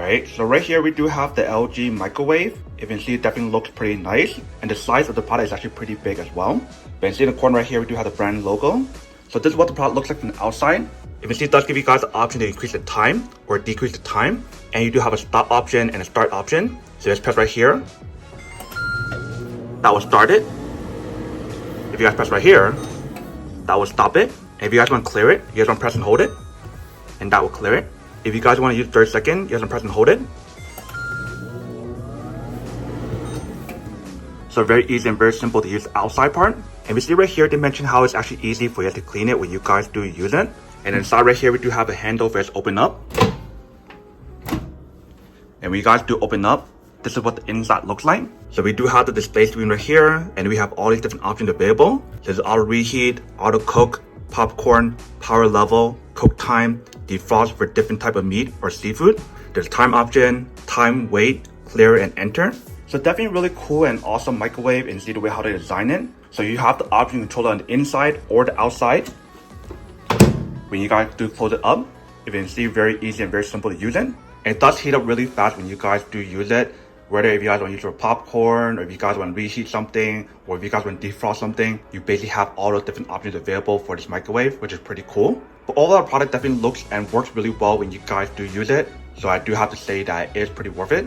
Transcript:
Alright, so right here we do have the LG microwave. If you can see, it definitely looks pretty nice. And the size of the product is actually pretty big as well. But you can see in the corner right here, we do have the brand logo. So this is what the product looks like from the outside. If you can see, it does give you guys the option to increase the time or decrease the time. And you do have a stop option and a start option. So let's press right here. That will start it. If you guys press right here, that will stop it. And if you guys want to clear it, you guys want to press and hold it. And that will clear it. If you guys want to use 30 seconds, you guys want to press and hold it. So very easy and very simple to use the outside part. And we see right here, they mention how it's actually easy for you to clean it when you guys do use it. And inside right here, we do have a handle for it to open up. And when you guys do open up, this is what the inside looks like. So we do have the display screen right here, and we have all these different options available. There's auto reheat, auto cook, popcorn, power level, cook time, defrost for different type of meat or seafood. There's time option, time, wait, clear, and enter. So definitely really cool and awesome microwave, and see the way how they design it. So you have the option to control it on the inside or the outside. When you guys do close it up, you can see very easy and very simple to use it. And it does heat up really fast when you guys do use it. Whether if you guys want to use it for popcorn, or if you guys want to reheat something, or if you guys want to defrost something, you basically have all those different options available for this microwave, which is pretty cool. But all our product definitely looks and works really well when you guys do use it. So I do have to say that it is pretty worth it.